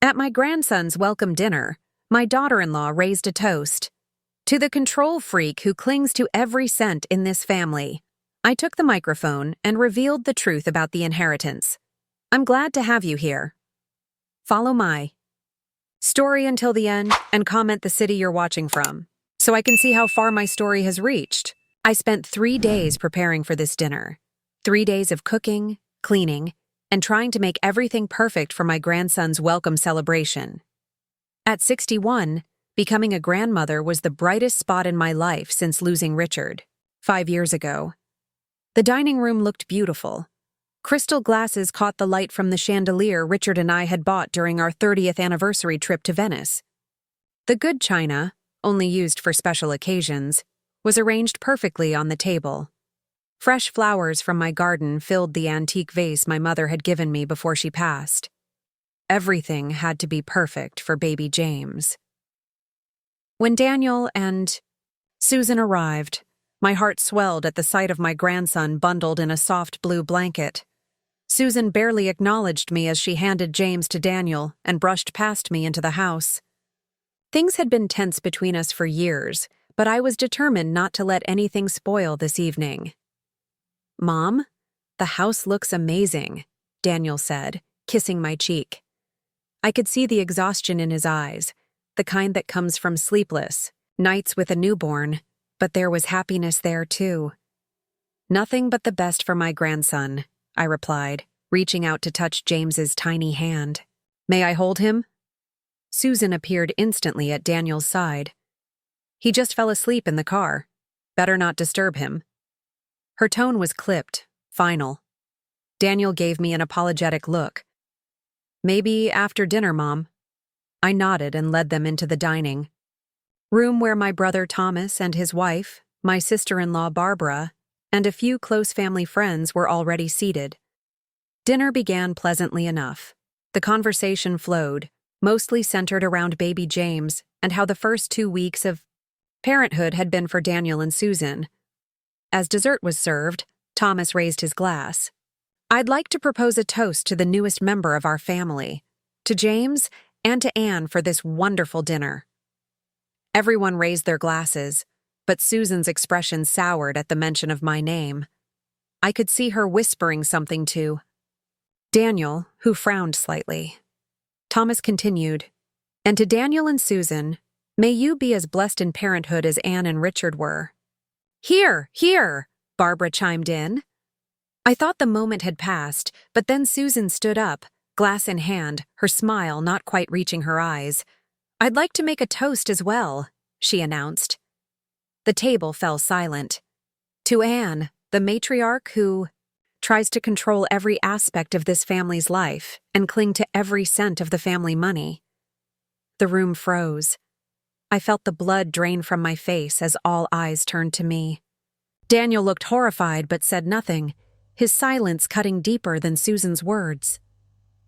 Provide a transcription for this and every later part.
At my grandson's welcome dinner, my daughter-in-law raised a toast. To the control freak who clings to every cent in this family. I took the microphone and revealed the truth about the inheritance. I'm glad to have you here. Follow my story until the end and comment the city you're watching from, so I can see how far my story has reached. I spent 3 days preparing for this dinner. 3 days of cooking, cleaning, and trying to make everything perfect for my grandson's welcome celebration. At 61, becoming a grandmother was the brightest spot in my life since losing Richard 5 years ago. The dining room looked beautiful. Crystal glasses caught the light from the chandelier Richard and I had bought during our 30th anniversary trip to Venice. The good china, only used for special occasions, was arranged perfectly on the table. Fresh flowers from my garden filled the antique vase my mother had given me before she passed. Everything had to be perfect for baby James. When Daniel and Susan arrived, my heart swelled at the sight of my grandson bundled in a soft blue blanket. Susan barely acknowledged me as she handed James to Daniel and brushed past me into the house. Things had been tense between us for years, but I was determined not to let anything spoil this evening. "Mom, the house looks amazing," Daniel said, kissing my cheek. I could see the exhaustion in his eyes, the kind that comes from sleepless nights with a newborn, but there was happiness there too. "Nothing but the best for my grandson," I replied, reaching out to touch James's tiny hand. "May I hold him?" Susan appeared instantly at Daniel's side. "He just fell asleep in the car. Better not disturb him." Her tone was clipped, final. Daniel gave me an apologetic look. "Maybe after dinner, Mom." I nodded and led them into the dining room where my brother Thomas and his wife, my sister-in-law Barbara, and a few close family friends were already seated. Dinner began pleasantly enough. The conversation flowed, mostly centered around baby James and how the first 2 weeks of parenthood had been for Daniel and Susan. As dessert was served, Thomas raised his glass. "I'd like to propose a toast to the newest member of our family, to James and to Anne for this wonderful dinner." Everyone raised their glasses, but Susan's expression soured at the mention of my name. I could see her whispering something to Daniel, who frowned slightly. Thomas continued, "And to Daniel and Susan, may you be as blessed in parenthood as Anne and Richard were." "Here, here," Barbara chimed in. I thought the moment had passed, but then Susan stood up, glass in hand, her smile not quite reaching her eyes. "I'd like to make a toast as well," she announced. The table fell silent. "To Anne, the matriarch who tries to control every aspect of this family's life and cling to every cent of the family money." The room froze. I felt the blood drain from my face as all eyes turned to me. Daniel looked horrified but said nothing, his silence cutting deeper than Susan's words.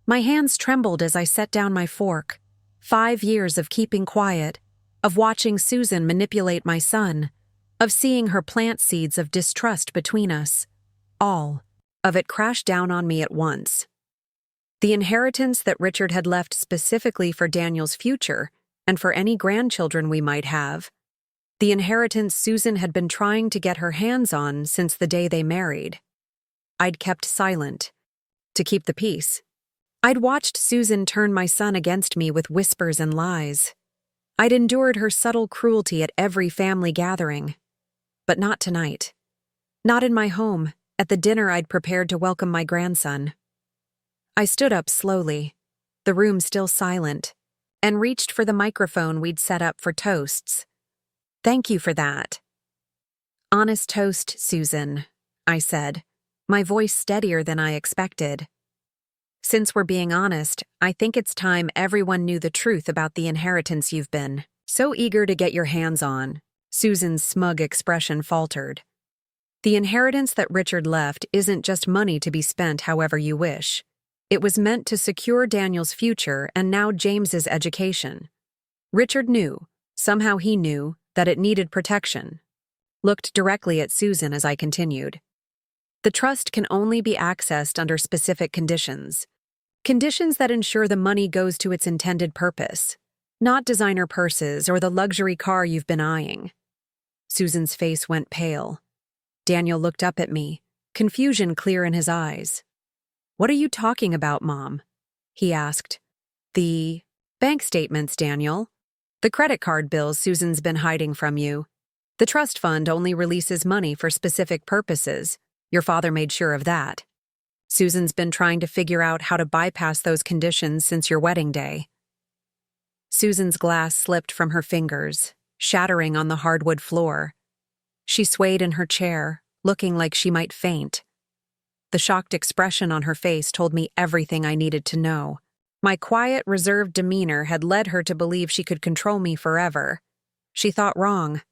My hands trembled as I set down my fork. 5 years of keeping quiet, of watching Susan manipulate my son, of seeing her plant seeds of distrust between us. All of it crashed down on me at once. The inheritance that Richard had left specifically for Daniel's future and for any grandchildren we might have. The inheritance Susan had been trying to get her hands on since the day they married. I'd kept silent, to keep the peace. I'd watched Susan turn my son against me with whispers and lies. I'd endured her subtle cruelty at every family gathering. But not tonight. Not in my home, at the dinner I'd prepared to welcome my grandson. I stood up slowly, the room still silent, and reached for the microphone we'd set up for toasts. "Thank you for that." "Honest toast, Susan," I said, my voice steadier than I expected. "Since we're being honest, I think it's time everyone knew the truth about the inheritance you've been so eager to get your hands on." Susan's smug expression faltered. "The inheritance that Richard left isn't just money to be spent however you wish. It was meant to secure Daniel's future and now James's education. Richard knew, somehow he knew, that it needed protection." Looked directly at Susan as I continued. "The trust can only be accessed under specific conditions. Conditions that ensure the money goes to its intended purpose, not designer purses or the luxury car you've been eyeing. Susan's face went pale. Daniel looked up at me, confusion clear in his eyes. "What are you talking about, Mom?" he asked. "The bank statements, Daniel. The credit card bills Susan's been hiding from you. The trust fund only releases money for specific purposes. Your father made sure of that. Susan's been trying to figure out how to bypass those conditions since your wedding day." Susan's glass slipped from her fingers, shattering on the hardwood floor. She swayed in her chair, looking like she might faint. The shocked expression on her face told me everything I needed to know. My quiet, reserved demeanor had led her to believe she could control me forever. She thought wrong.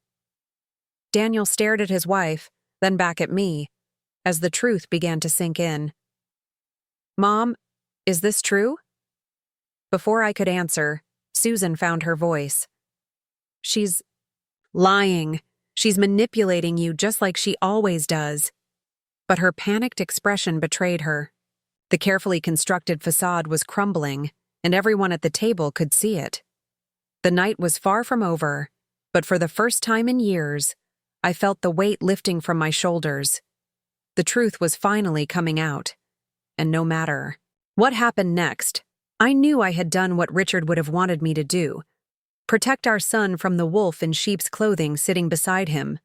Daniel stared at his wife, then back at me, as the truth began to sink in. "Mom, is this true?" Before I could answer, Susan found her voice. "She's lying. She's manipulating you just like she always does." But her panicked expression betrayed her. The carefully constructed facade was crumbling, and everyone at the table could see it. The night was far from over, but for the first time in years, I felt the weight lifting from my shoulders. The truth was finally coming out. And no matter what happened next, I knew I had done what Richard would have wanted me to do: protect our son from the wolf in sheep's clothing sitting beside him.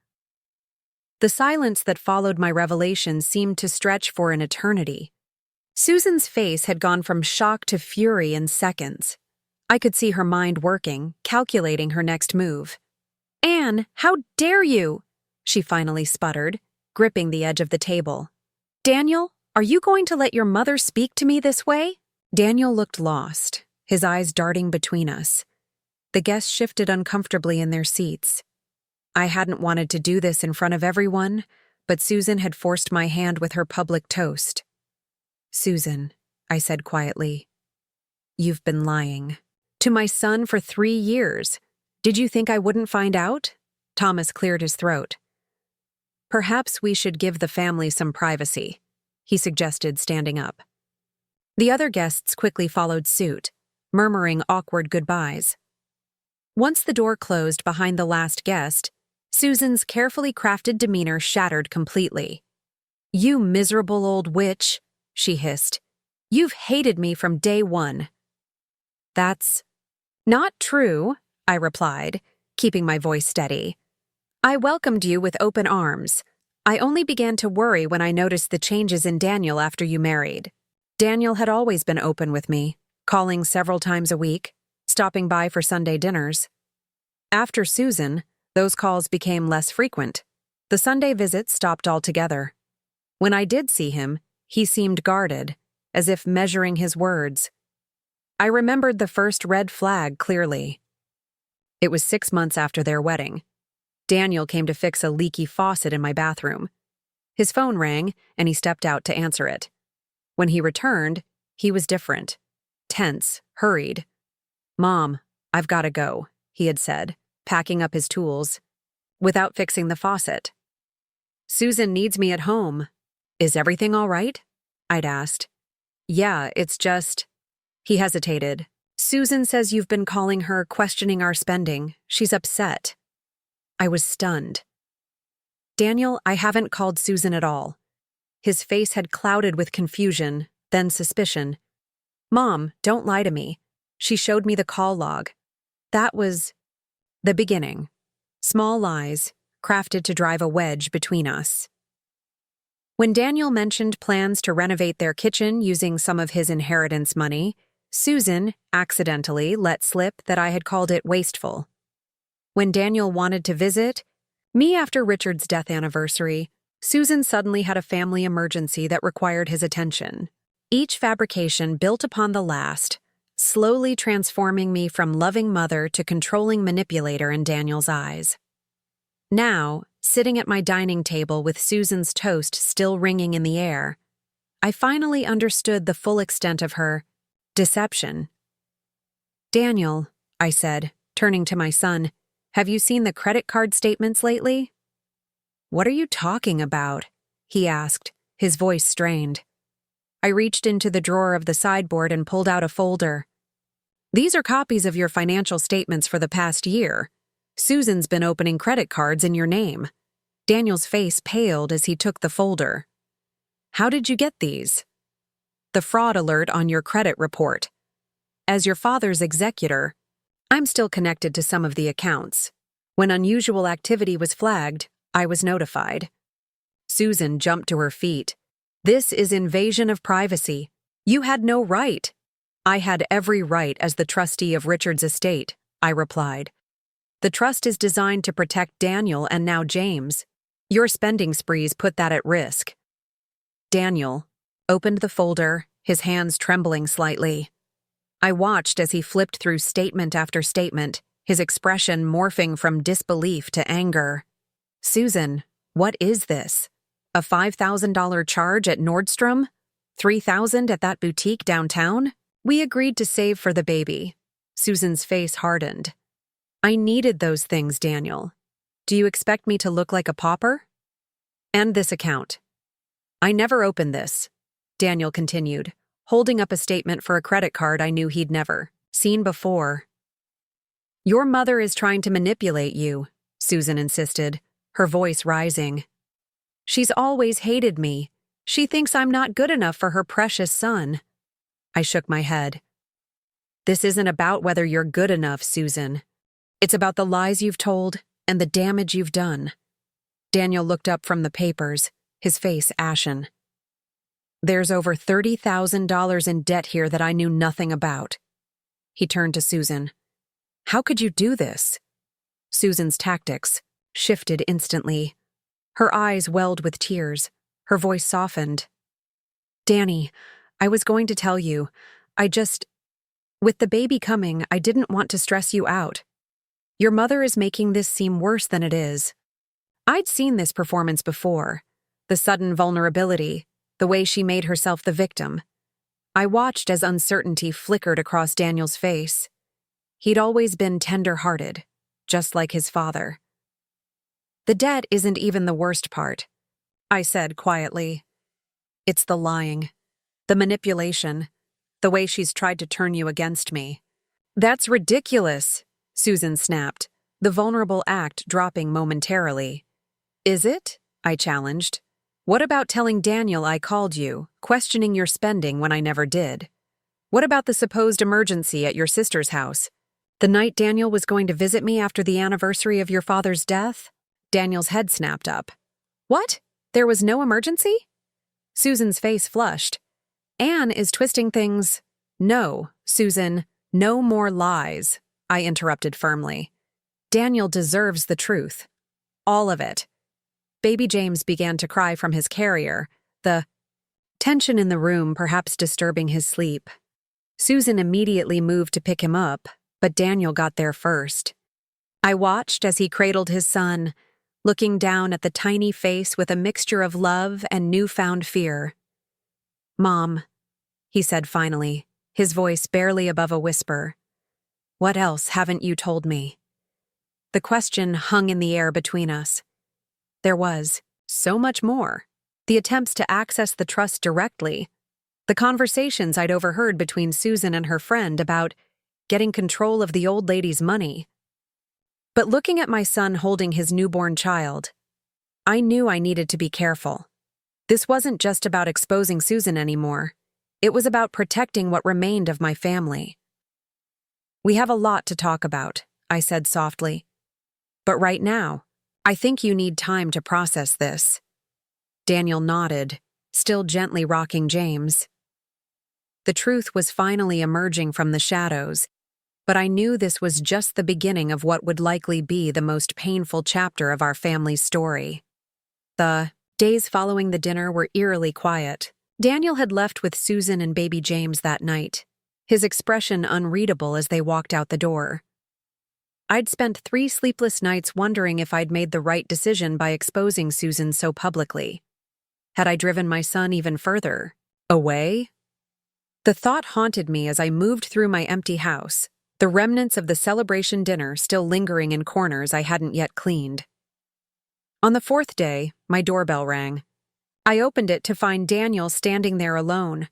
The silence that followed my revelation seemed to stretch for an eternity. Susan's face had gone from shock to fury in seconds. I could see her mind working, calculating her next move. "Anne, how dare you?" she finally sputtered, gripping the edge of the table. "Daniel, are you going to let your mother speak to me this way?" Daniel looked lost, his eyes darting between us. The guests shifted uncomfortably in their seats. I hadn't wanted to do this in front of everyone, but Susan had forced my hand with her public toast. "Susan," I said quietly, "you've been lying. To my son for 3 years. Did you think I wouldn't find out?" Thomas cleared his throat. "Perhaps we should give the family some privacy," he suggested, standing up. The other guests quickly followed suit, murmuring awkward goodbyes. Once the door closed behind the last guest, Susan's carefully crafted demeanor shattered completely. "You miserable old witch," she hissed. "You've hated me from day one." "That's not true," I replied, keeping my voice steady. "I welcomed you with open arms. I only began to worry when I noticed the changes in Daniel after you married. Daniel had always been open with me, calling several times a week, stopping by for Sunday dinners. After Susan, those calls became less frequent. The Sunday visits stopped altogether. When I did see him, he seemed guarded, as if measuring his words. I remembered the first red flag clearly. It was 6 months after their wedding. Daniel came to fix a leaky faucet in my bathroom. His phone rang, and he stepped out to answer it. When he returned, he was different. Tense, hurried. "Mom, I've got to go," he had said, packing up his tools, without fixing the faucet. "Susan needs me at home. Is everything all right?" I'd asked. "Yeah, it's just—" He hesitated. "Susan says you've been calling her, questioning our spending. She's upset." I was stunned. "Daniel, I haven't called Susan at all." His face had clouded with confusion, then suspicion. "Mom, don't lie to me. She showed me the call log. That was the beginning. Small lies, crafted to drive a wedge between us." When Daniel mentioned plans to renovate their kitchen using some of his inheritance money, Susan accidentally let slip that I had called it wasteful. When Daniel wanted to visit me after Richard's death anniversary, Susan suddenly had a family emergency that required his attention. Each fabrication built upon the last, slowly transforming me from loving mother to controlling manipulator in Daniel's eyes. Now, sitting at my dining table with Susan's toast still ringing in the air, I finally understood the full extent of her deception. "Daniel," I said, turning to my son, "have you seen the credit card statements lately?" "What are you talking about?" he asked, his voice strained. I reached into the drawer of the sideboard and pulled out a folder. These are copies of your financial statements for the past year. Susan's been opening credit cards in your name. Daniel's face paled as he took the folder. How did you get these? The fraud alert on your credit report. As your father's executor, I'm still connected to some of the accounts. When unusual activity was flagged, I was notified. Susan jumped to her feet. This is invasion of privacy. You had no right. I had every right as the trustee of Richard's estate, I replied. The trust is designed to protect Daniel and now James. Your spending sprees put that at risk. Daniel opened the folder, his hands trembling slightly. I watched as he flipped through statement after statement, his expression morphing from disbelief to anger. Susan, what is this? A $5,000 charge at Nordstrom? $3,000 at that boutique downtown? We agreed to save for the baby. Susan's face hardened. I needed those things, Daniel. Do you expect me to look like a pauper? And this account. I never opened this, Daniel continued, holding up a statement for a credit card I knew he'd never seen before. Your mother is trying to manipulate you, Susan insisted, her voice rising. She's always hated me. She thinks I'm not good enough for her precious son. I shook my head. This isn't about whether you're good enough, Susan. It's about the lies you've told and the damage you've done. Daniel looked up from the papers, his face ashen. There's over $30,000 in debt here that I knew nothing about. He turned to Susan. How could you do this? Susan's tactics shifted instantly. Her eyes welled with tears. Her voice softened. Danny, I was going to tell you. With the baby coming, I didn't want to stress you out. Your mother is making this seem worse than it is. I'd seen this performance before. The sudden vulnerability, the way she made herself the victim. I watched as uncertainty flickered across Daniel's face. He'd always been tender-hearted, just like his father. The debt isn't even the worst part, I said quietly. It's the lying, the manipulation, the way she's tried to turn you against me. That's ridiculous, Susan snapped, the vulnerable act dropping momentarily. Is it? I challenged. What about telling Daniel I called you, questioning your spending when I never did? What about the supposed emergency at your sister's house? The night Daniel was going to visit me after the anniversary of your father's death? Daniel's head snapped up. What? There was no emergency? Susan's face flushed. Anne is twisting things. No, Susan, no more lies, I interrupted firmly. Daniel deserves the truth. All of it. Baby James began to cry from his carrier, the tension in the room perhaps disturbing his sleep. Susan immediately moved to pick him up, but Daniel got there first. I watched as he cradled his son, looking down at the tiny face with a mixture of love and newfound fear. Mom, he said finally, his voice barely above a whisper. What else haven't you told me? The question hung in the air between us. There was so much more. The attempts to access the trust directly. The conversations I'd overheard between Susan and her friend about getting control of the old lady's money. But looking at my son holding his newborn child, I knew I needed to be careful. This wasn't just about exposing Susan anymore. It was about protecting what remained of my family. We have a lot to talk about, I said softly. But right now, I think you need time to process this. Daniel nodded, still gently rocking James. The truth was finally emerging from the shadows, but I knew this was just the beginning of what would likely be the most painful chapter of our family's story. The days following the dinner were eerily quiet. Daniel had left with Susan and baby James that night, his expression unreadable as they walked out the door. I'd spent 3 sleepless nights wondering if I'd made the right decision by exposing Susan so publicly. Had I driven my son even further? Away? The thought haunted me as I moved through my empty house, the remnants of the celebration dinner still lingering in corners I hadn't yet cleaned. On the 4th day, my doorbell rang. I opened it to find Daniel standing there alone,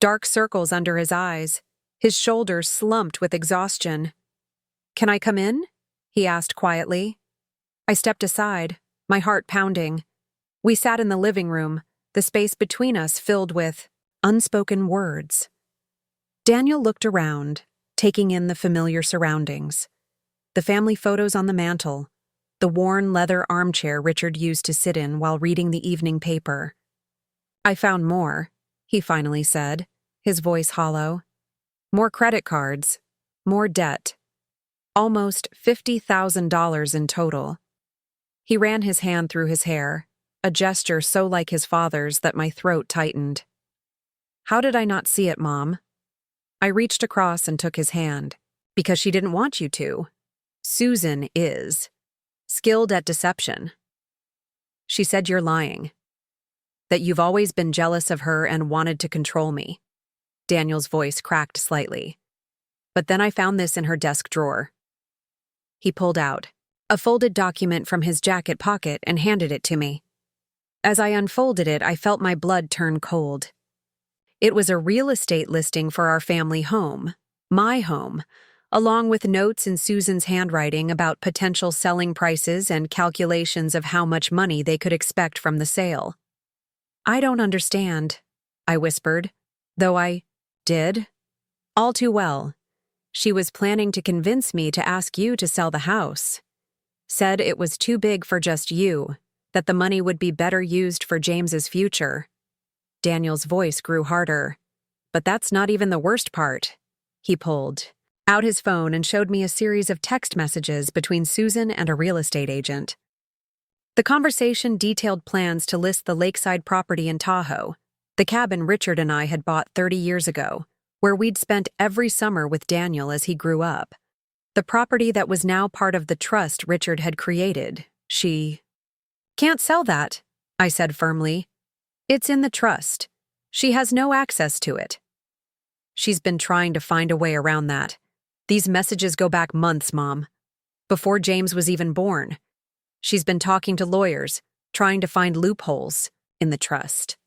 dark circles under his eyes, his shoulders slumped with exhaustion. "Can I come in?" he asked quietly. I stepped aside, my heart pounding. We sat in the living room, the space between us filled with unspoken words. Daniel looked around, taking in the familiar surroundings. The family photos on the mantel, the worn leather armchair Richard used to sit in while reading the evening paper. "I found more," he finally said, his voice hollow. "More credit cards, more debt. Almost $50,000 in total." He ran his hand through his hair, a gesture so like his father's that my throat tightened. "How did I not see it, Mom?" I reached across and took his hand. "Because she didn't want you to. Susan is skilled at deception. She said you're lying. That you've always been jealous of her and wanted to control me." Daniel's voice cracked slightly. "But then I found this in her desk drawer." He pulled out a folded document from his jacket pocket and handed it to me. As I unfolded it, I felt my blood turn cold. It was a real estate listing for our family home, my home, along with notes in Susan's handwriting about potential selling prices and calculations of how much money they could expect from the sale. "I don't understand," I whispered, though I did. "All too well. She was planning to convince me to ask you to sell the house. Said it was too big for just you, that the money would be better used for James's future." Daniel's voice grew harder. "But that's not even the worst part." He pulled out his phone and showed me a series of text messages between Susan and a real estate agent. The conversation detailed plans to list the lakeside property in Tahoe, the cabin Richard and I had bought 30 years ago, where we'd spent every summer with Daniel as he grew up. The property that was now part of the trust Richard had created. "She can't sell that," I said firmly. "It's in the trust. She has no access to it." "She's been trying to find a way around that. These messages go back months, Mom. Before James was even born. She's been talking to lawyers, trying to find loopholes in the trust."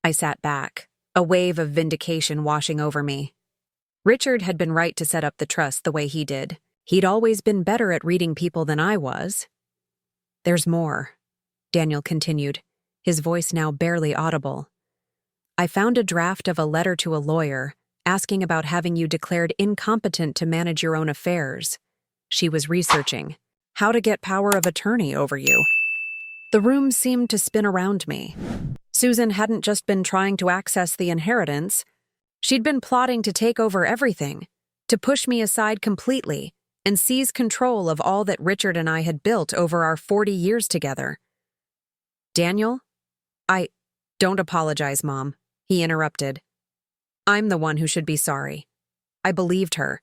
I sat back, a wave of vindication washing over me. Richard had been right to set up the trust the way he did. He'd always been better at reading people than I was. "There's more," Daniel continued, his voice now barely audible. "I found a draft of a letter to a lawyer asking about having you declared incompetent to manage your own affairs. She was researching how to get power of attorney over you." The room seemed to spin around me. Susan hadn't just been trying to access the inheritance. She'd been plotting to take over everything, to push me aside completely and seize control of all that Richard and I had built over our 40 years together. "Daniel, don't apologize, Mom," he interrupted. "I'm the one who should be sorry. I believed her.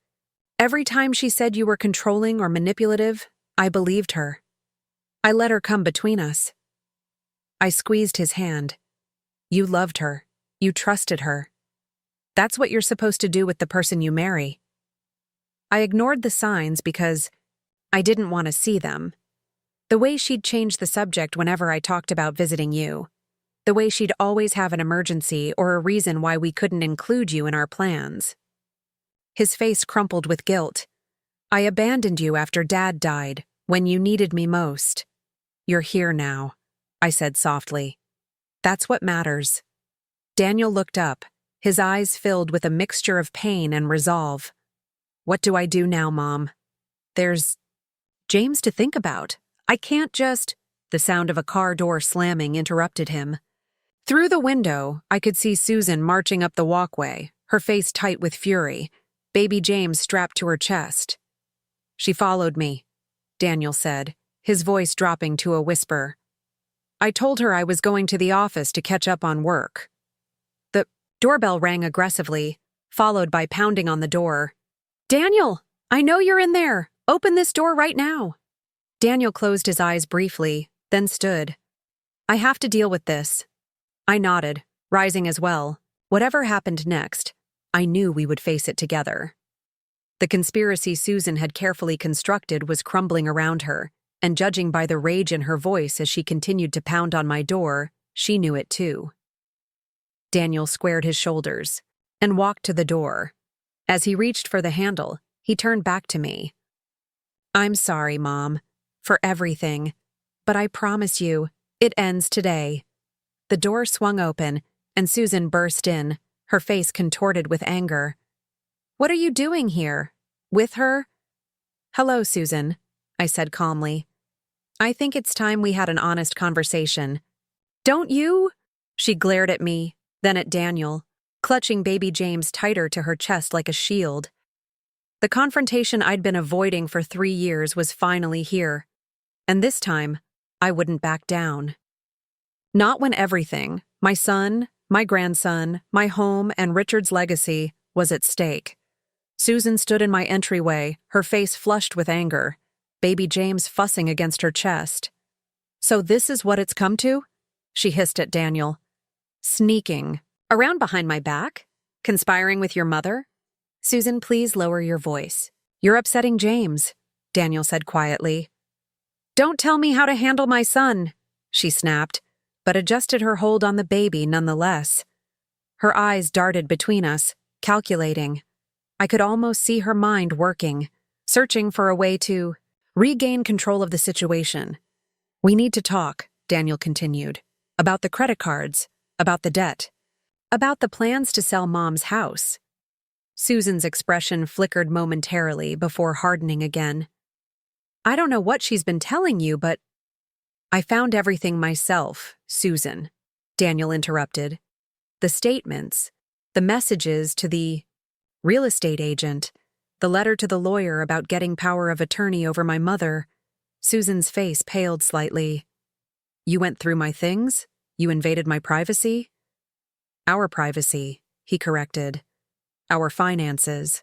Every time she said you were controlling or manipulative, I believed her. I let her come between us." I squeezed his hand. "You loved her. You trusted her. That's what you're supposed to do with the person you marry." I ignored the signs because I didn't want to see them. The way she'd change the subject whenever I talked about visiting you. The way she'd always have an emergency or a reason why we couldn't include you in our plans. His face crumpled with guilt. "I abandoned you after Dad died, when you needed me most. You're here now," I said softly. "That's what matters." Daniel looked up, his eyes filled with a mixture of pain and resolve. "What do I do now, Mom? There's James to think about. I can't just—" The sound of a car door slamming interrupted him. Through the window, I could see Susan marching up the walkway, her face tight with fury, baby James strapped to her chest. "She followed me," Daniel said, his voice dropping to a whisper. "I told her I was going to the office to catch up on work." The doorbell rang aggressively, followed by pounding on the door. "Daniel, I know you're in there. Open this door right now." Daniel closed his eyes briefly, then stood. "I have to deal with this." I nodded, rising as well. Whatever happened next, I knew we would face it together. The conspiracy Susan had carefully constructed was crumbling around her, and judging by the rage in her voice as she continued to pound on my door, she knew it too. Daniel squared his shoulders and walked to the door. As he reached for the handle, he turned back to me. I'm sorry, Mom, for everything, but I promise you, it ends today. The door swung open, and Susan burst in, her face contorted with anger. What are you doing here? With her? Hello, Susan, I said calmly. I think it's time we had an honest conversation. Don't you? She glared at me, then at Daniel, clutching baby James tighter to her chest like a shield. The confrontation I'd been avoiding for 3 years was finally here, and this time, I wouldn't back down. Not when everything, my son, my grandson, my home, and Richard's legacy, was at stake. Susan stood in my entryway, her face flushed with anger, baby James fussing against her chest. So this is what it's come to? She hissed at Daniel. Sneaking. Around behind my back? Conspiring with your mother? Susan, please lower your voice. You're upsetting James, Daniel said quietly. Don't tell me how to handle my son, she snapped, but adjusted her hold on the baby nonetheless. Her eyes darted between us, calculating. I could almost see her mind working, searching for a way to regain control of the situation. We need to talk, Daniel continued, about the credit cards, about the debt, about the plans to sell Mom's house. Susan's expression flickered momentarily before hardening again. I don't know what she's been telling you, but I found everything myself, Susan, Daniel interrupted. The statements, the messages to the real estate agent, the letter to the lawyer about getting power of attorney over my mother. Susan's face paled slightly. You went through my things? You invaded my privacy? Our privacy, he corrected. Our finances.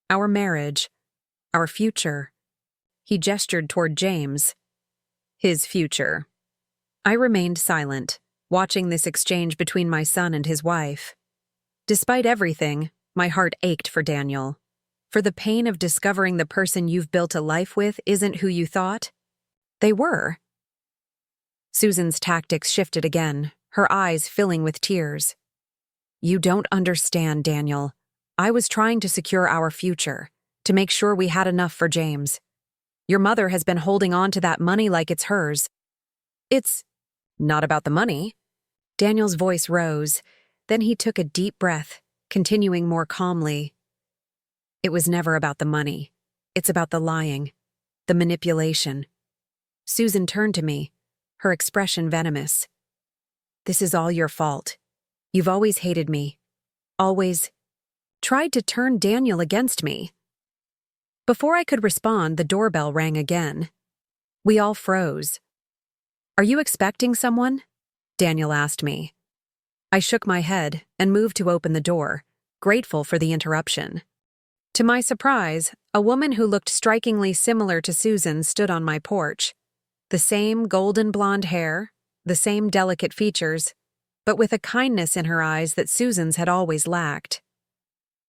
Our marriage. Our future. He gestured toward James. His future. I remained silent, watching this exchange between my son and his wife. Despite everything, my heart ached for Daniel. For the pain of discovering the person you've built a life with isn't who you thought. They were. Susan's tactics shifted again, her eyes filling with tears. You don't understand, Daniel. I was trying to secure our future, to make sure we had enough for James. Your mother has been holding on to that money like it's hers. It's not about the money. Daniel's voice rose, then he took a deep breath, continuing more calmly. It was never about the money. It's about the lying, the manipulation. Susan turned to me, her expression venomous. This is all your fault. You've always hated me. Always tried to turn Daniel against me. Before I could respond, the doorbell rang again. We all froze. Are you expecting someone? Daniel asked me. I shook my head and moved to open the door, grateful for the interruption. To my surprise, a woman who looked strikingly similar to Susan stood on my porch. The same golden blonde hair, the same delicate features, but with a kindness in her eyes that Susan's had always lacked.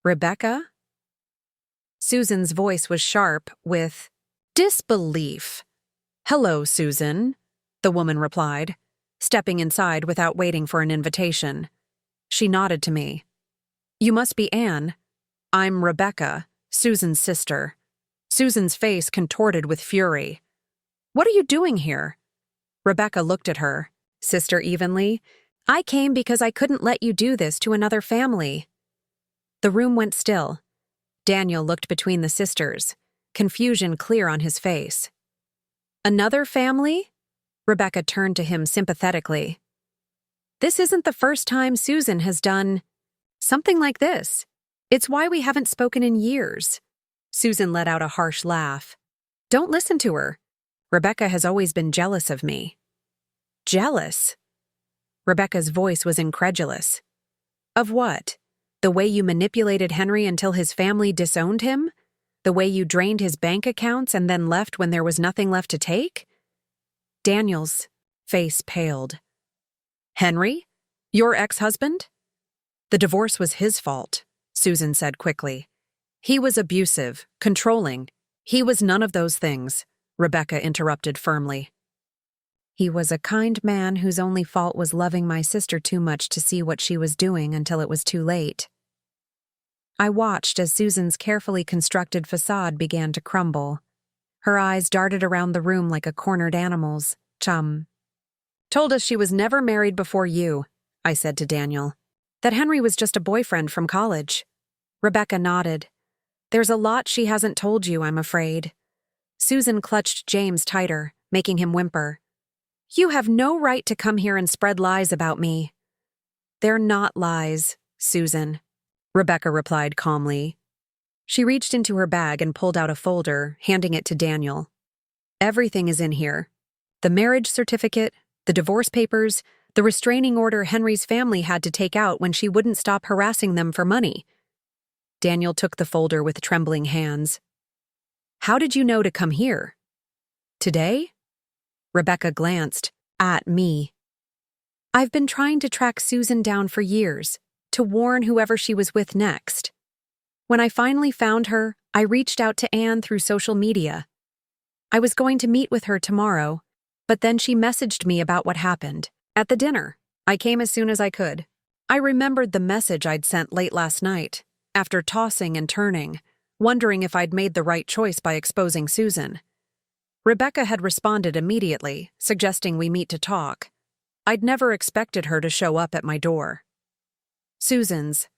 Rebecca? Susan's voice was sharp with disbelief. Hello, Susan, the woman replied, stepping inside without waiting for an invitation. She nodded to me. You must be Anne. I'm Rebecca, Susan's sister. Susan's face contorted with fury. What are you doing here? Rebecca looked at her, sister evenly. I came because I couldn't let you do this to another family. The room went still. Daniel looked between the sisters, confusion clear on his face. Another family? Rebecca turned to him sympathetically. This isn't the first time Susan has done something like this. It's why we haven't spoken in years. Susan let out a harsh laugh. Don't listen to her. Rebecca has always been jealous of me. Jealous? Rebecca's voice was incredulous. Of what? The way you manipulated Henry until his family disowned him? The way you drained his bank accounts and then left when there was nothing left to take? Daniel's face paled. Henry? Your ex-husband? The divorce was his fault, Susan said quickly. He was abusive, controlling. He was none of those things, Rebecca interrupted firmly. He was a kind man whose only fault was loving my sister too much to see what she was doing until it was too late. I watched as Susan's carefully constructed facade began to crumble. Her eyes darted around the room like a cornered animal's. Chum. Told us she was never married before you, I said to Daniel. That Henry was just a boyfriend from college. Rebecca nodded. There's a lot she hasn't told you, I'm afraid. Susan clutched James tighter, making him whimper. You have no right to come here and spread lies about me. They're not lies, Susan, Rebecca replied calmly. She reached into her bag and pulled out a folder, handing it to Daniel. Everything is in here. The marriage certificate, the divorce papers, the restraining order Henry's family had to take out when she wouldn't stop harassing them for money. Daniel took the folder with trembling hands. How did you know to come here? Today? Rebecca glanced at me. I've been trying to track Susan down for years, to warn whoever she was with next. When I finally found her, I reached out to Anne through social media. I was going to meet with her tomorrow, but then she messaged me about what happened. At the dinner, I came as soon as I could. I remembered the message I'd sent late last night, after tossing and turning, wondering if I'd made the right choice by exposing Susan. Rebecca had responded immediately, suggesting we meet to talk. I'd never expected her to show up at my door. Susan's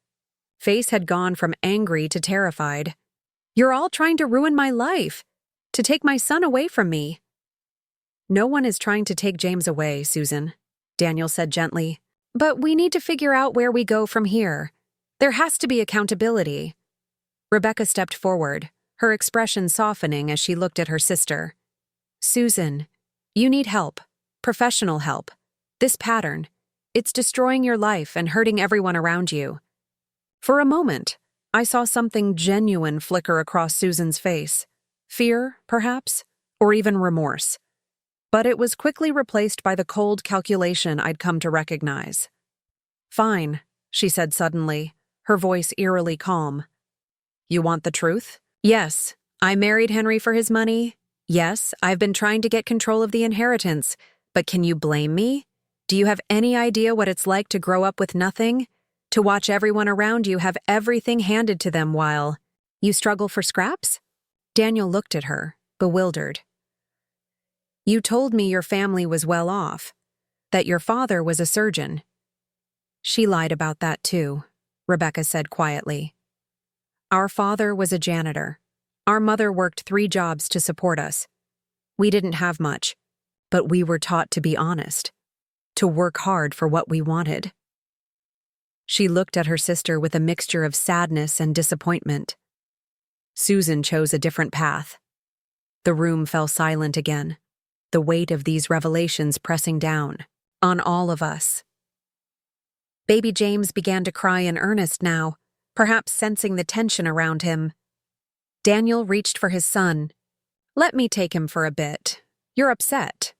face had gone from angry to terrified. You're all trying to ruin my life, to take my son away from me. No one is trying to take James away, Susan, Daniel said gently. But we need to figure out where we go from here. There has to be accountability. Rebecca stepped forward, her expression softening as she looked at her sister. Susan, you need help, professional help. This pattern, it's destroying your life and hurting everyone around you. For a moment, I saw something genuine flicker across Susan's face. Fear, perhaps, or even remorse. But it was quickly replaced by the cold calculation I'd come to recognize. Fine, she said suddenly, her voice eerily calm. You want the truth? Yes, I married Henry for his money. Yes, I've been trying to get control of the inheritance, but can you blame me? Do you have any idea what it's like to grow up with nothing? To watch everyone around you have everything handed to them while you struggle for scraps? Daniel looked at her, bewildered. You told me your family was well off, that your father was a surgeon. She lied about that too, Rebecca said quietly. Our father was a janitor. Our mother worked 3 jobs to support us. We didn't have much, but we were taught to be honest, to work hard for what we wanted. She looked at her sister with a mixture of sadness and disappointment. Susan chose a different path. The room fell silent again, the weight of these revelations pressing down on all of us. Baby James began to cry in earnest now, perhaps sensing the tension around him. Daniel reached for his son. Let me take him for a bit. You're upset.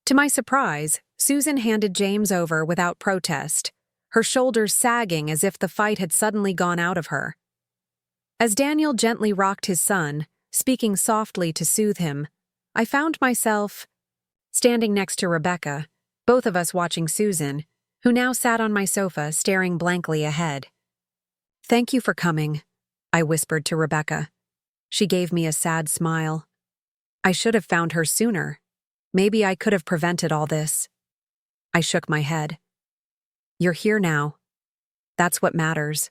To my surprise, Susan handed James over without protest, her shoulders sagging as if the fight had suddenly gone out of her. As Daniel gently rocked his son, speaking softly to soothe him, I found myself standing next to Rebecca, both of us watching Susan, who now sat on my sofa staring blankly ahead. Thank you for coming, I whispered to Rebecca. She gave me a sad smile. I should have found her sooner. Maybe I could have prevented all this. I shook my head. You're here now. That's what matters.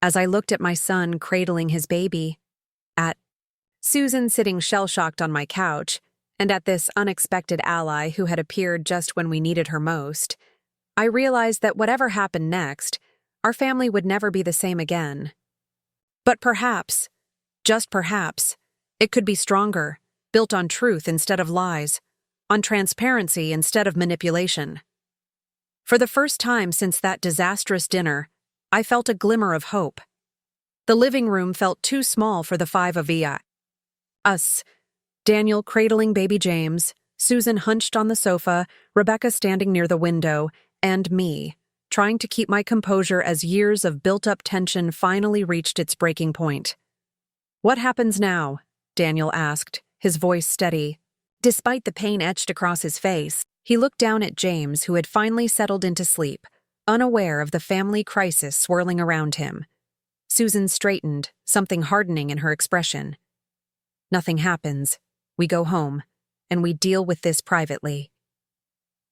As I looked at my son cradling his baby, at Susan sitting shell-shocked on my couch, and at this unexpected ally who had appeared just when we needed her most, I realized that whatever happened next, our family would never be the same again. But perhaps, just perhaps, it could be stronger, built on truth instead of lies, on transparency instead of manipulation. For the first time since that disastrous dinner, I felt a glimmer of hope. The living room felt too small for the 5 of us. Daniel cradling baby James, Susan hunched on the sofa, Rebecca standing near the window, and me, trying to keep my composure as years of built-up tension finally reached its breaking point. What happens now? Daniel asked, his voice steady. Despite the pain etched across his face, he looked down at James, who had finally settled into sleep, unaware of the family crisis swirling around him. Susan straightened, something hardening in her expression. Nothing happens. We go home, and we deal with this privately.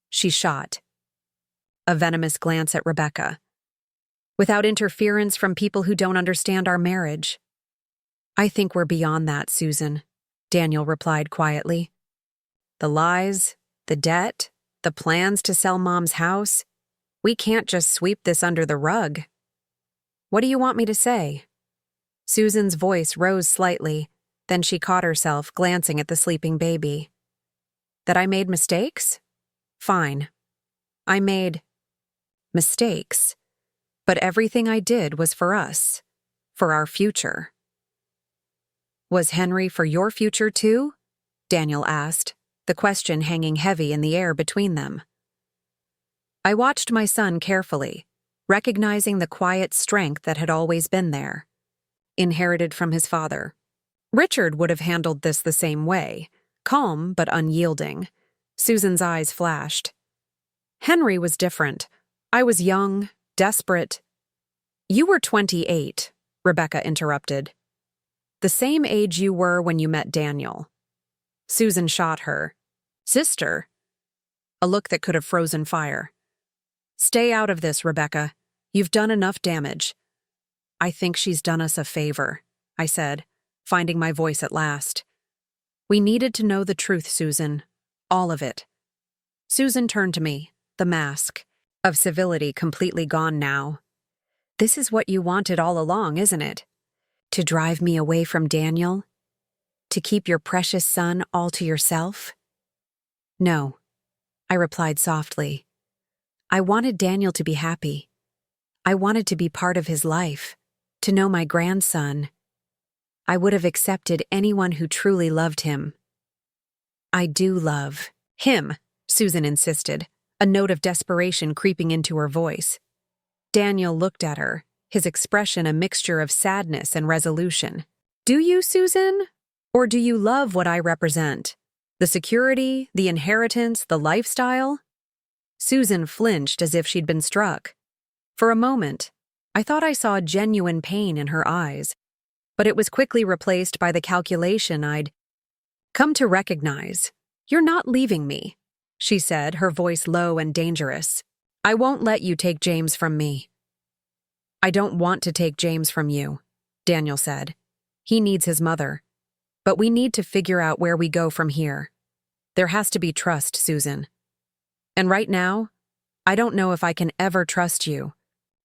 She shot a venomous glance at Rebecca. Without interference from people who don't understand our marriage. I think we're beyond that, Susan, Daniel replied quietly. The lies, the debt, the plans to sell Mom's house. We can't just sweep this under the rug. What do you want me to say? Susan's voice rose slightly, then she caught herself glancing at the sleeping baby. That I made mistakes? Fine. I made mistakes, but everything I did was for us, for our future. Was Henry for your future too? Daniel asked, the question hanging heavy in the air between them. I watched my son carefully, recognizing the quiet strength that had always been there, inherited from his father. Richard would have handled this the same way, calm but unyielding. Susan's eyes flashed. Henry was different. I was young, desperate. You were 28, Rebecca interrupted. The same age you were when you met Daniel. Susan shot her. Sister? A look that could have frozen fire. Stay out of this, Rebecca. You've done enough damage. I think she's done us a favor, I said, finding my voice at last. We needed to know the truth, Susan. All of it. Susan turned to me, the mask of civility completely gone now. This is what you wanted all along, isn't it? To drive me away from Daniel? To keep your precious son all to yourself? No, I replied softly. I wanted Daniel to be happy. I wanted to be part of his life, to know my grandson. I would have accepted anyone who truly loved him. I do love him, Susan insisted, a note of desperation creeping into her voice. Daniel looked at her, his expression a mixture of sadness and resolution. Do you, Susan? Or do you love what I represent? The security, the inheritance, the lifestyle? Susan flinched as if she'd been struck. For a moment, I thought I saw genuine pain in her eyes, but it was quickly replaced by the calculation I'd come to recognize. You're not leaving me, she said, her voice low and dangerous. I won't let you take James from me. I don't want to take James from you, Daniel said. He needs his mother. But we need to figure out where we go from here. There has to be trust, Susan. And right now, I don't know if I can ever trust you.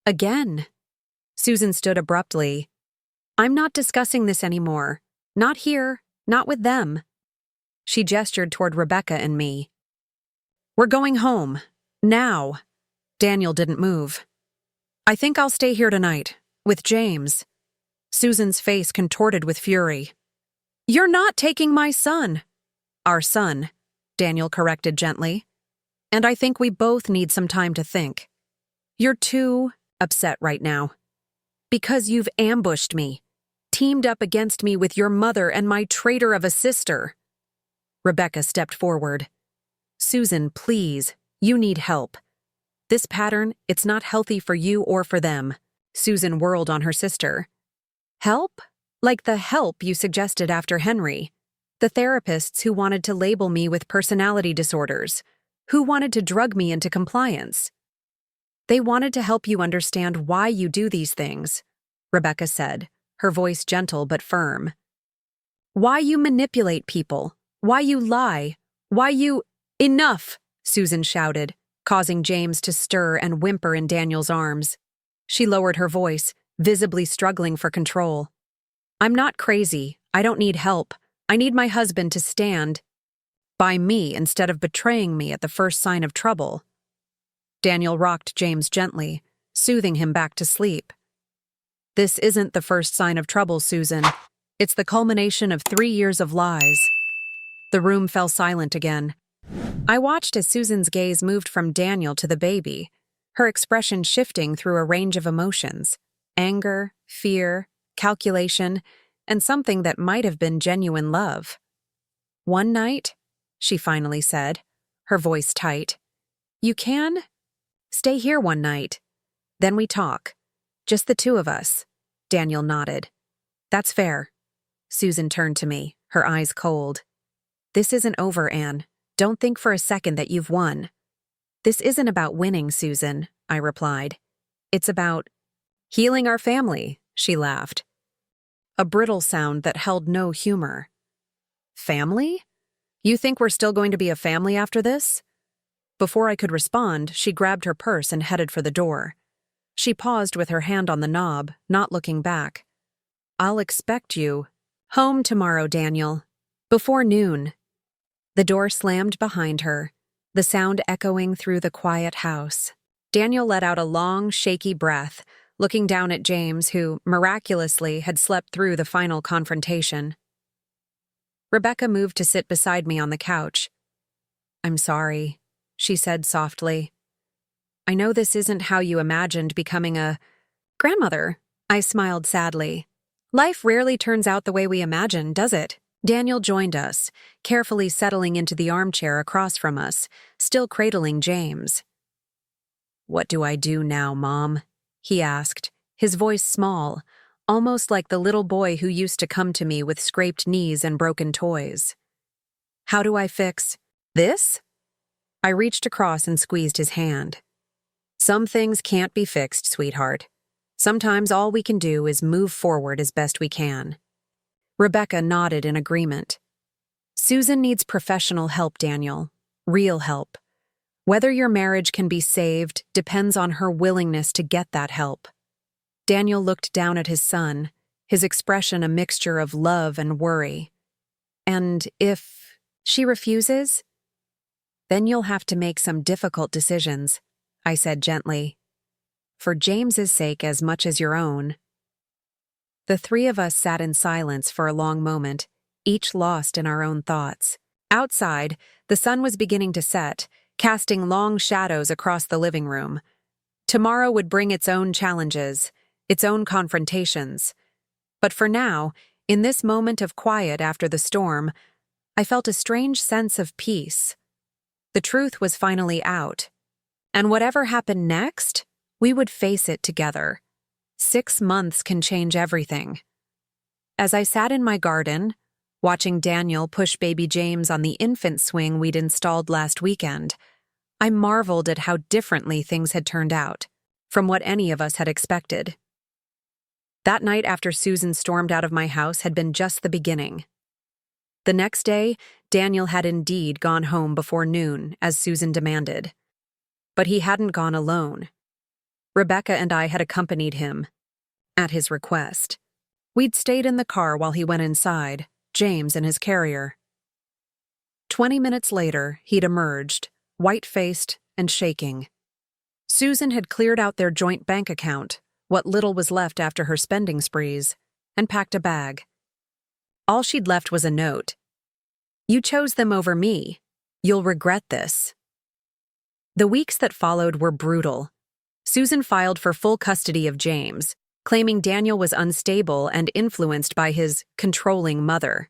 Again. Susan stood abruptly. I'm not discussing this anymore. Not here, not with them. She gestured toward Rebecca and me. We're going home. Now. Daniel didn't move. I think I'll stay here tonight, with James. Susan's face contorted with fury. You're not taking my son. Our son, Daniel corrected gently. And I think we both need some time to think. You're too upset right now. Because you've ambushed me, teamed up against me with your mother and my traitor of a sister. Rebecca stepped forward. Susan, please, you need help. This pattern, it's not healthy for you or for them. Susan whirled on her sister. Help? Like the help you suggested after Henry. The therapists who wanted to label me with personality disorders, who wanted to drug me into compliance. They wanted to help you understand why you do these things, Rebecca said, her voice gentle but firm. Why you manipulate people, why you lie, why you— Enough, Susan shouted, causing James to stir and whimper in Daniel's arms. She lowered her voice, visibly struggling for control. I'm not crazy. I don't need help. I need my husband to stand by me instead of betraying me at the first sign of trouble. Daniel rocked James gently, soothing him back to sleep. This isn't the first sign of trouble, Susan. It's the culmination of 3 years of lies. The room fell silent again. I watched as Susan's gaze moved from Daniel to the baby, her expression shifting through a range of emotions: anger, fear, calculation, and something that might have been genuine love. One night, she finally said, her voice tight. You can? Stay here one night. Then we talk. Just the two of us. Daniel nodded. That's fair. Susan turned to me, her eyes cold. This isn't over, Anne. Don't think for a second that you've won. This isn't about winning, Susan, I replied. It's about healing our family, she laughed. A brittle sound that held no humor. Family? You think we're still going to be a family after this? Before I could respond, she grabbed her purse and headed for the door. She paused with her hand on the knob, not looking back. I'll expect you home tomorrow, Daniel. Before noon. The door slammed behind her, the sound echoing through the quiet house. Daniel let out a long, shaky breath, looking down at James, who, miraculously, had slept through the final confrontation. Rebecca moved to sit beside me on the couch. I'm sorry, she said softly. I know this isn't how you imagined becoming a grandmother. I smiled sadly. Life rarely turns out the way we imagine, does it? Daniel joined us, carefully settling into the armchair across from us, still cradling James. What do I do now, Mom? He asked, his voice small, almost like the little boy who used to come to me with scraped knees and broken toys. How do I fix this? I reached across and squeezed his hand. Some things can't be fixed, sweetheart. Sometimes all we can do is move forward as best we can. Rebecca nodded in agreement. Susan needs professional help, Daniel. Real help. Whether your marriage can be saved depends on her willingness to get that help. Daniel looked down at his son, his expression a mixture of love and worry. And if she refuses, then you'll have to make some difficult decisions, I said gently. For James's sake as much as your own. The three of us sat in silence for a long moment, each lost in our own thoughts. Outside, the sun was beginning to set, casting long shadows across the living room. Tomorrow would bring its own challenges, its own confrontations. But for now, in this moment of quiet after the storm, I felt a strange sense of peace. The truth was finally out. And whatever happened next, we would face it together. 6 months can change everything. As I sat in my garden, watching Daniel push baby James on the infant swing we'd installed last weekend, I marveled at how differently things had turned out, from what any of us had expected. That night after Susan stormed out of my house had been just the beginning. The next day, Daniel had indeed gone home before noon, as Susan demanded. But he hadn't gone alone. Rebecca and I had accompanied him, at his request. We'd stayed in the car while he went inside, James in his carrier. 20 minutes later, he'd emerged, white-faced and shaking. Susan had cleared out their joint bank account, what little was left after her spending sprees, and packed a bag. All she'd left was a note. You chose them over me. You'll regret this. The weeks that followed were brutal. Susan filed for full custody of James, claiming Daniel was unstable and influenced by his controlling mother.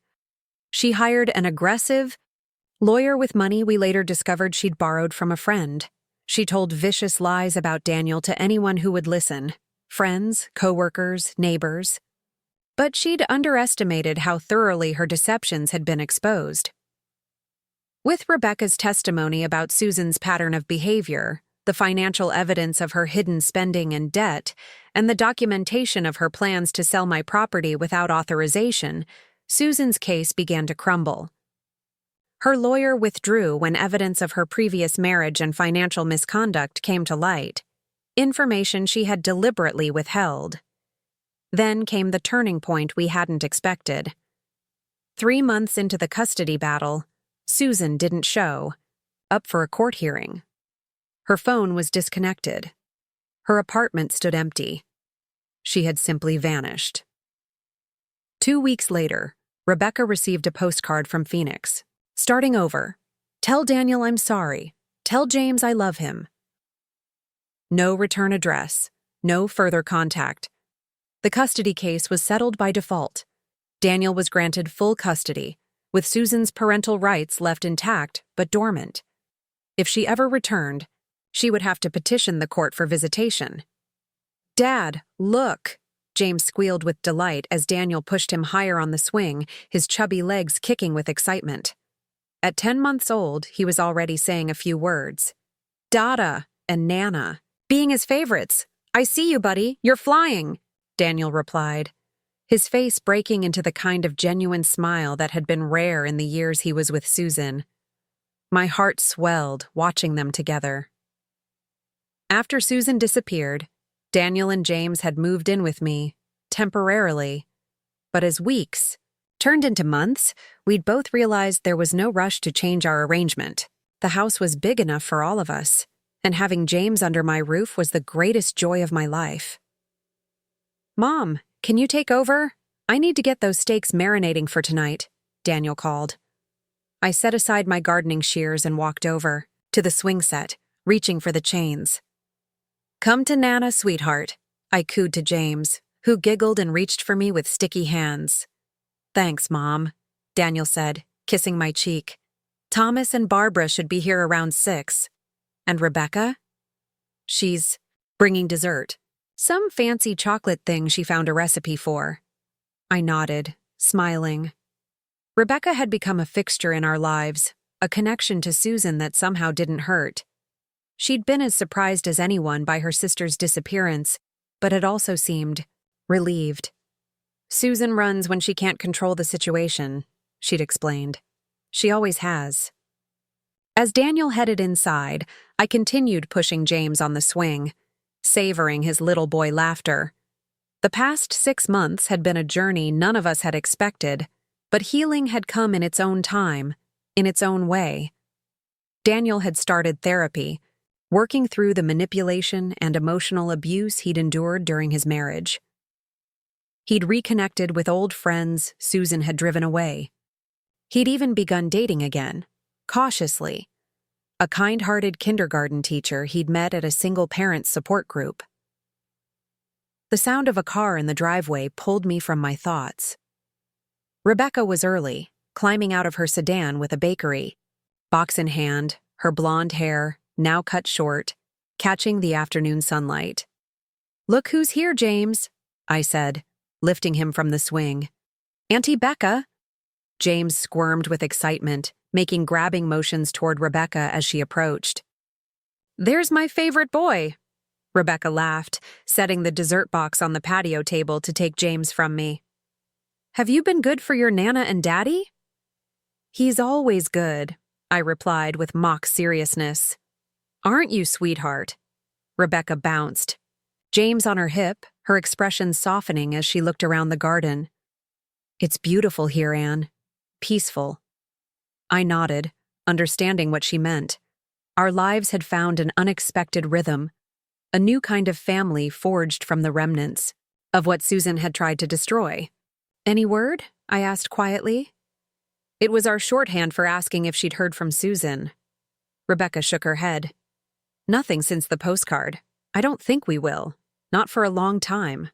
She hired an aggressive lawyer with money we later discovered she'd borrowed from a friend. She told vicious lies about Daniel to anyone who would listen, friends, coworkers, neighbors. But she'd underestimated how thoroughly her deceptions had been exposed. With Rebecca's testimony about Susan's pattern of behavior, the financial evidence of her hidden spending and debt, and the documentation of her plans to sell my property without authorization, Susan's case began to crumble. Her lawyer withdrew when evidence of her previous marriage and financial misconduct came to light, information she had deliberately withheld. Then came the turning point we hadn't expected. 3 months into the custody battle, Susan didn't show, up for a court hearing. Her phone was disconnected. Her apartment stood empty. She had simply vanished. 2 weeks later, Rebecca received a postcard from Phoenix. Starting over. Tell Daniel I'm sorry. Tell James I love him. No return address. No further contact. The custody case was settled by default. Daniel was granted full custody, with Susan's parental rights left intact but dormant. If she ever returned, she would have to petition the court for visitation. "Dad, look!" James squealed with delight as Daniel pushed him higher on the swing, his chubby legs kicking with excitement. At 10 months old, he was already saying a few words. "Dada" and "Nana," being his favorites. "I see you, buddy. You're flying," Daniel replied, his face breaking into the kind of genuine smile that had been rare in the years he was with Susan. My heart swelled watching them together. After Susan disappeared, Daniel and James had moved in with me, temporarily. But as weeks turned into months, we'd both realized there was no rush to change our arrangement. The house was big enough for all of us, and having James under my roof was the greatest joy of my life. "Mom, can you take over? I need to get those steaks marinating for tonight," Daniel called. I set aside my gardening shears and walked over to the swing set, reaching for the chains. "Come to Nana, sweetheart," I cooed to James, who giggled and reached for me with sticky hands. "Thanks, Mom," Daniel said, kissing my cheek. "Thomas and Barbara should be here around 6. And Rebecca?" "She's bringing dessert. Some fancy chocolate thing she found a recipe for." I nodded, smiling. Rebecca had become a fixture in our lives, a connection to Susan that somehow didn't hurt. She'd been as surprised as anyone by her sister's disappearance, but had also seemed relieved. "Susan runs when she can't control the situation," she'd explained. "She always has." As Daniel headed inside, I continued pushing James on the swing, savoring his little boy laughter. The past 6 months had been a journey none of us had expected, but healing had come in its own time, in its own way. Daniel had started therapy, working through the manipulation and emotional abuse he'd endured during his marriage. He'd reconnected with old friends Susan had driven away. He'd even begun dating again, cautiously, a kind-hearted kindergarten teacher he'd met at a single-parent support group. The sound of a car in the driveway pulled me from my thoughts. Rebecca was early, climbing out of her sedan with a bakery, box in hand, her blonde hair, now cut short, catching the afternoon sunlight. "Look who's here, James," I said, lifting him from the swing. "Auntie Becca." James squirmed with excitement, making grabbing motions toward Rebecca as she approached. "There's my favorite boy," Rebecca laughed, setting the dessert box on the patio table to take James from me. "Have you been good for your Nana and Daddy?" "He's always good," I replied with mock seriousness. "Aren't you, sweetheart?" Rebecca bounced, James on her hip, her expression softening as she looked around the garden. "It's beautiful here, Anne. Peaceful." I nodded, understanding what she meant. Our lives had found an unexpected rhythm, a new kind of family forged from the remnants of what Susan had tried to destroy. "Any word?" I asked quietly. It was our shorthand for asking if she'd heard from Susan. Rebecca shook her head. "Nothing since the postcard. I don't think we will. Not for a long time."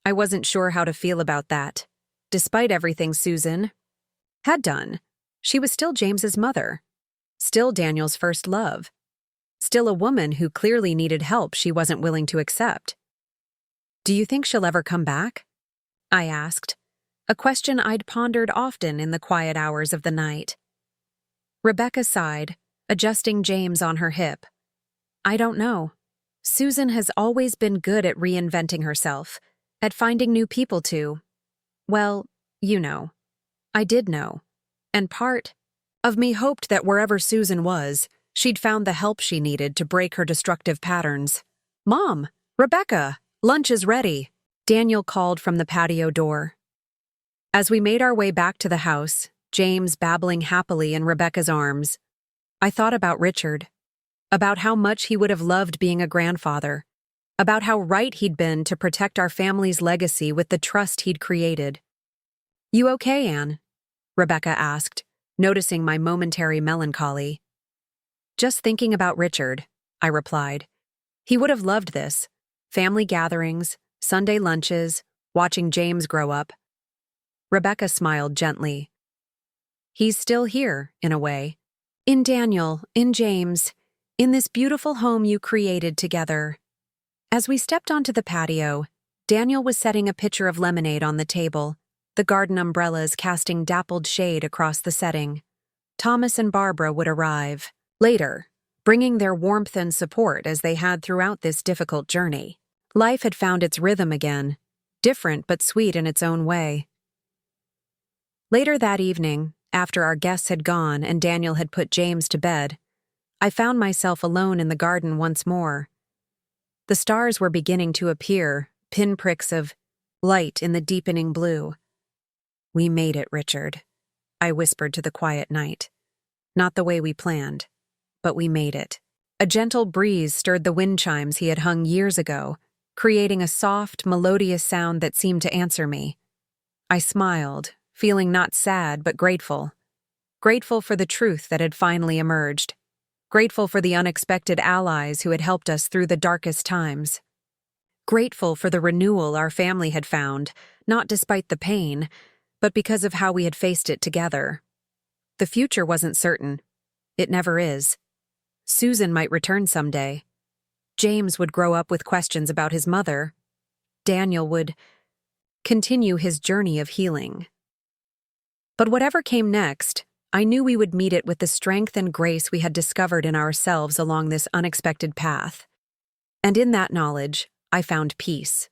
I wasn't sure how to feel about that. Despite everything Susan had done, she was still James's mother, still Daniel's first love, still a woman who clearly needed help she wasn't willing to accept. "Do you think she'll ever come back?" I asked, a question I'd pondered often in the quiet hours of the night. Rebecca sighed, adjusting James on her hip. "I don't know. Susan has always been good at reinventing herself, at finding new people to, well, you know." I did know, and part of me hoped that wherever Susan was, she'd found the help she needed to break her destructive patterns. "Mom, Rebecca, lunch is ready," Daniel called from the patio door. As we made our way back to the house, James babbling happily in Rebecca's arms, I thought about Richard, about how much he would have loved being a grandfather, about how right he'd been to protect our family's legacy with the trust he'd created. "You okay, Anne?" Rebecca asked, noticing my momentary melancholy. "Just thinking about Richard," I replied. "He would have loved this. Family gatherings, Sunday lunches, watching James grow up." Rebecca smiled gently. He's still here, in a way. In Daniel, in James, in this beautiful home you created together. As we stepped onto the patio, Daniel was setting a pitcher of lemonade on the table, the garden umbrellas casting dappled shade across the setting. Thomas and Barbara would arrive later, bringing their warmth and support as they had throughout this difficult journey. Life had found its rhythm again, different but sweet in its own way. Later that evening, after our guests had gone and Daniel had put James to bed, I found myself alone in the garden once more. The stars were beginning to appear, pinpricks of light in the deepening blue. "We made it, Richard," I whispered to the quiet night. "Not the way we planned, but we made it." A gentle breeze stirred the wind chimes he had hung years ago, creating a soft, melodious sound that seemed to answer me. I smiled, feeling not sad but grateful. Grateful for the truth that had finally emerged. Grateful for the unexpected allies who had helped us through the darkest times. Grateful for the renewal our family had found, not despite the pain, but because of how we had faced it together. The future wasn't certain. It never is. Susan might return someday. James would grow up with questions about his mother. Daniel would continue his journey of healing. But whatever came next, I knew we would meet it with the strength and grace we had discovered in ourselves along this unexpected path. And in that knowledge, I found peace.